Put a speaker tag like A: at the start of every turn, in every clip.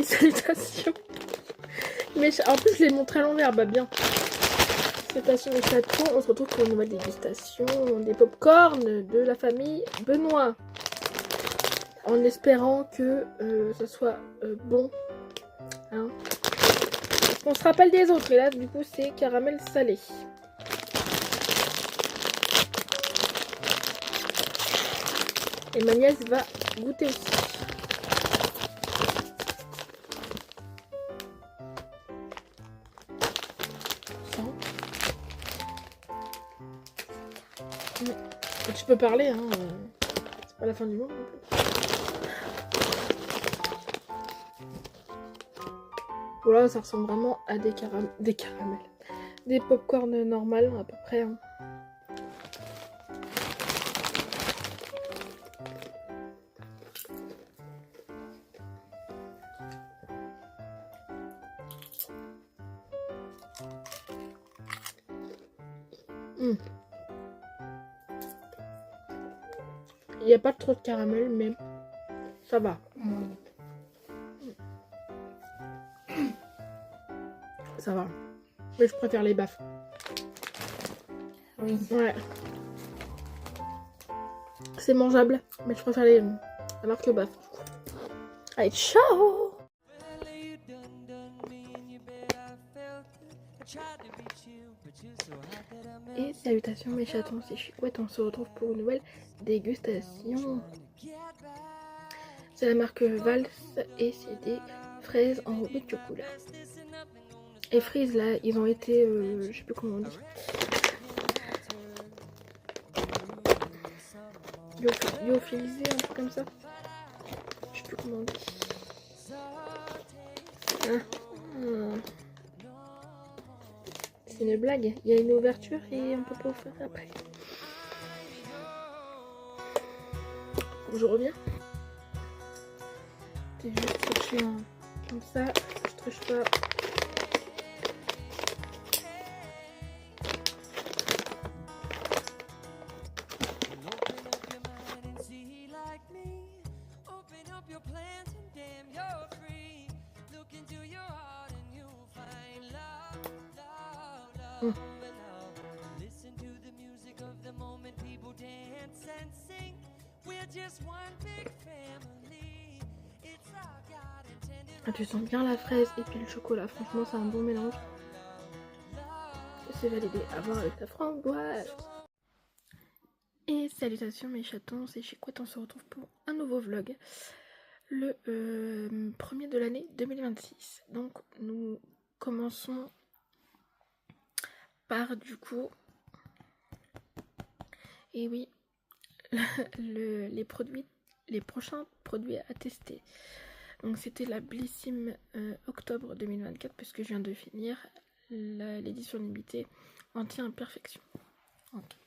A: salutations. Mais en plus, je l'ai montré à l'envers, bah bien. Salutations mes chatons, on se retrouve pour une nouvelle dégustation des pop-corn de la famille Benoît. En espérant que ça soit bon. Hein. On se rappelle des autres, et là, du coup, c'est caramel salé. Et ma nièce va goûter aussi. Tu peux parler, hein. C'est pas la fin du monde non plus. Voilà, ça ressemble vraiment à des caramels. Des pop-corn normales à peu près. Hein. Il n'y a pas trop de caramel, mais ça va. Ça va. Mais je préfère les baffes.
B: Oui.
A: Ouais. C'est mangeable, mais je préfère la marque baffes. Allez, ciao! Et salutations mes chatons, c'est Chicouette, on se retrouve pour une nouvelle dégustation. C'est la marque Vals et c'est des fraises enrobées de chocolat. Et frises là, ils ont été, je sais plus comment on dit. Lyophilisés, un truc comme ça. Je sais plus comment on dit. C'est une blague, il y a une ouverture et on peut pas ouvrir après. Je reviens. C'est juste touché comme ça, je triche pas. Ah, tu sens bien la fraise et puis le chocolat, franchement c'est un bon mélange. C'est validé à voir avec la framboise. Et salutations mes chatons, c'est Chicouette, on se retrouve pour un nouveau vlog. Le premier de l'année 2026. Donc nous commençons par du coup, et oui, les prochains produits à tester. Donc c'était la Blissim octobre 2024 puisque je viens de finir l'édition limitée anti-imperfection. Okay.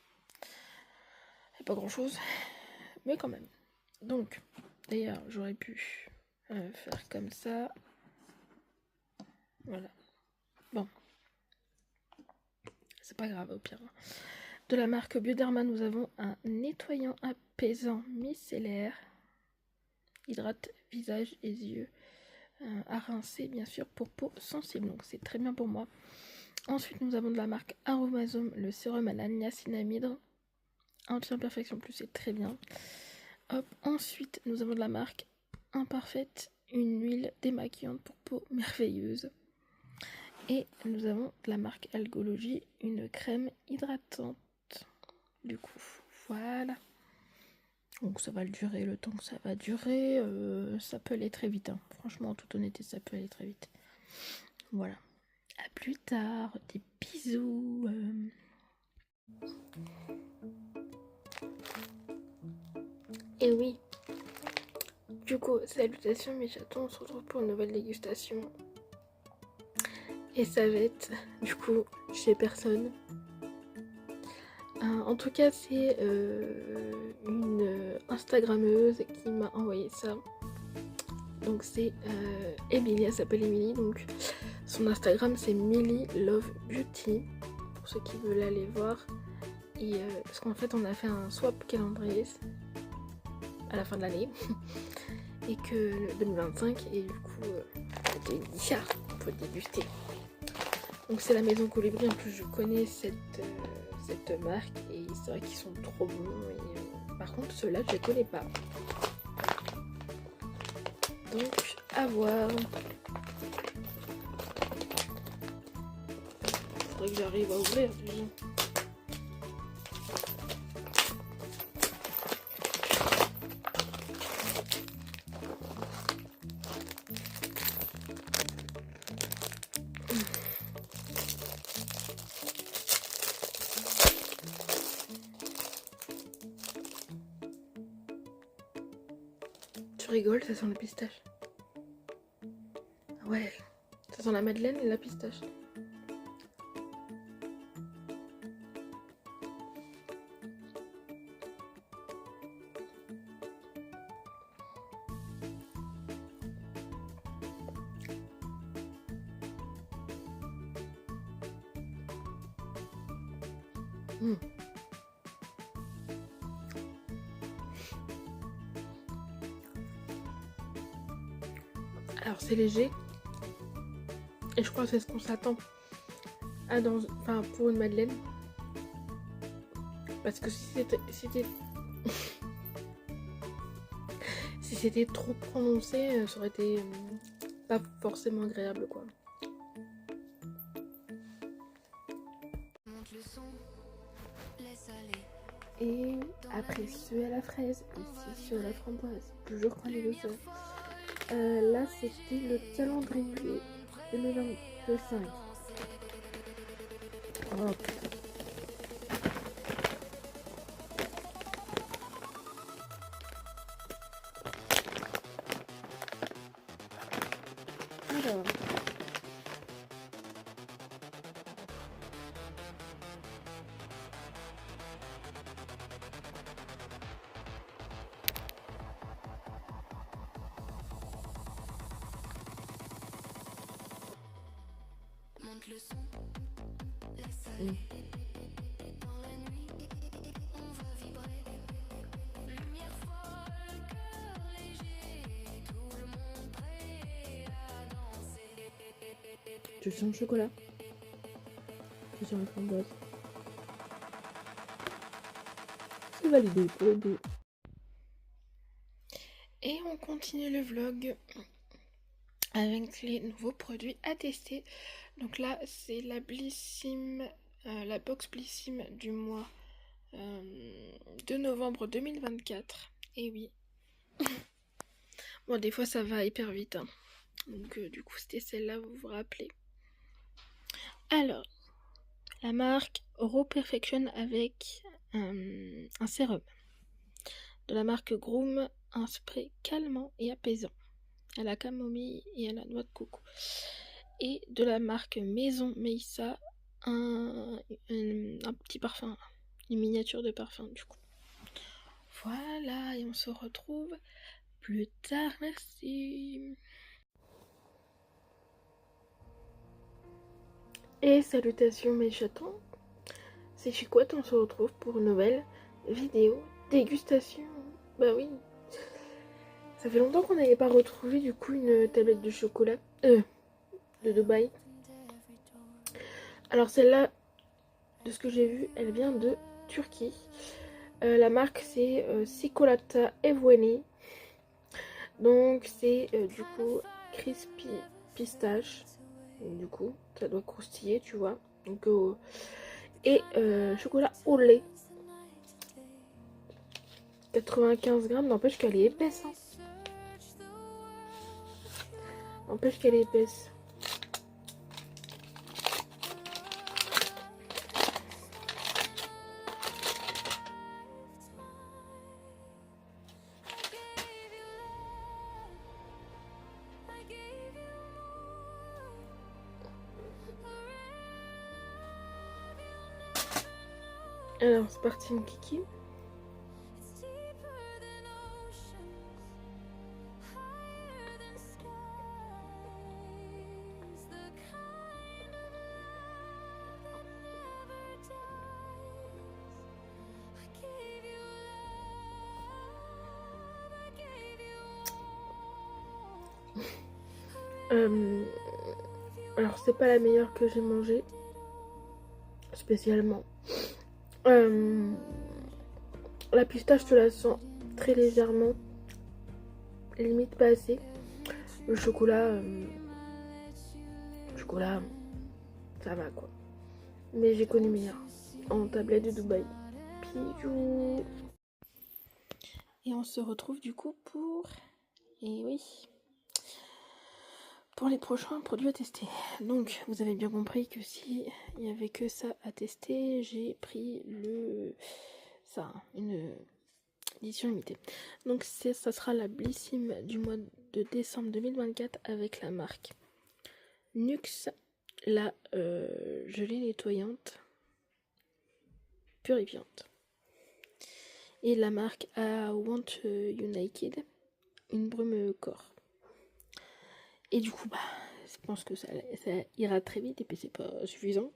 A: C'est pas grand chose, mais quand même. Donc, d'ailleurs, j'aurais pu faire comme ça. Voilà. Bon. C'est pas grave au pire. De la marque Bioderma, nous avons un nettoyant apaisant micellaire. Hydrate visage et yeux. À rincer bien sûr pour peau sensible. Donc c'est très bien pour moi. Ensuite, nous avons de la marque Aromazome, le sérum à la niacinamide. Anti-imperfection plus, c'est très bien. Hop. Ensuite, nous avons de la marque Imparfaite, une huile démaquillante pour peau merveilleuse. Et nous avons de la marque Algologie, une crème hydratante. Du coup, voilà. Donc ça va durer le temps que ça va durer. Ça peut aller très vite. Hein. Franchement, en toute honnêteté, ça peut aller très vite. Voilà. À plus tard. Des bisous. Et oui. Du coup, salutations mes chatons. On se retrouve pour une nouvelle dégustation. Et ça va être, du coup, chez personne. En tout cas, c'est une Instagrammeuse qui m'a envoyé ça. Donc c'est Emilie, elle s'appelle Emilie. Donc son Instagram c'est Millie Love Beauty. Pour ceux qui veulent aller voir. Et parce qu'en fait on a fait un swap calendrier à la fin de l'année. Et que 2025 et du coup des nichas pour déguster. Donc c'est la Maison Colibri, en plus je connais cette marque et c'est vrai qu'ils sont trop bons. Et, par contre ceux-là je les connais pas. Donc à voir. Faudrait que j'arrive à ouvrir déjà. Tu rigoles, ça sent la pistache. Ouais, ça sent la madeleine et la pistache. Mmh. Alors c'est léger et je crois que c'est ce qu'on s'attend à pour une madeleine, parce que si c'était trop prononcé, ça aurait été pas forcément agréable quoi. Et après ceux à la fraise, ici ceux à la framboise, toujours quand les deux seuls. Là c'était le calendrier 2025. Oh putain. Alors. Le son, laisse aller. Dans la nuit, on va vibrer. Lumière folle, cœur léger, tout le monde prêt à danser. Tu sens le chocolat? Tu sens la framboise? C'est validé pour les deux. Et on continue le vlog avec les nouveaux produits à tester. Donc là c'est la Blissim, la box Blissim du mois de novembre 2024. Et oui. Bon des fois ça va hyper vite hein. Donc du coup c'était celle-là, vous vous rappelez. Alors la marque Raw Perfection avec un sérum. De la marque Groom, un spray calmant et apaisant à la camomille et à la noix de coco. Et de la marque Maison Meissa, un petit parfum, une miniature de parfum du coup. Voilà, et on se retrouve plus tard, merci. Et salutations mes chatons, c'est Chicouette, on se retrouve pour une nouvelle vidéo dégustation. Bah oui, ça fait longtemps qu'on n'avait pas retrouvé du coup une tablette de chocolat de Dubaï. Alors celle-là, de ce que j'ai vu, elle vient de Turquie. La marque c'est Cicolata Evweni. Donc c'est du coup crispy pistache. Donc, du coup ça doit croustiller tu vois. Donc, et chocolat au lait. 95 grammes, n'empêche qu'elle est épaisse. Hein. N'empêche qu'elle est épaisse. Alors c'est parti mon kiki. Alors c'est pas la meilleure que j'ai mangée spécialement. La pistache, je la sens très légèrement, limite pas assez. Le chocolat, ça va quoi. Mais j'ai connu meilleur en tablette de Dubaï. Bijou. Et on se retrouve du coup pour... Et oui, pour les prochains produits à tester. Donc vous avez bien compris que si il n'y avait que ça à tester, j'ai pris une édition limitée. Donc ça sera la Blissim du mois de décembre 2024 avec la marque Nux, la gelée nettoyante purifiante. Et la marque I Want You Naked, une brume corps. Et du coup, je pense que ça ira très vite et puis c'est pas suffisant.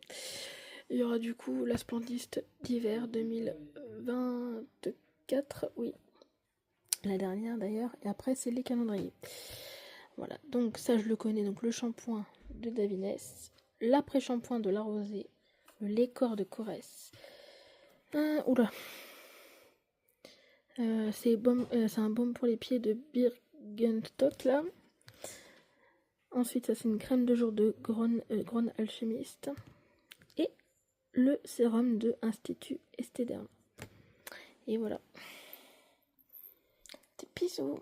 A: Il y aura du coup la Splendiste d'hiver 2024, oui, la dernière d'ailleurs, et après c'est les calendriers. Voilà, donc ça je le connais, donc le shampoing de Davines, l'après-shampoing de La Rosée, le lait corps de Corrèze. C'est un baume pour les pieds de Birkenstock là. Ensuite, ça c'est une crème de jour de Grown Alchemist. Et le sérum de Institut Estéderm. Et voilà. Des bisous.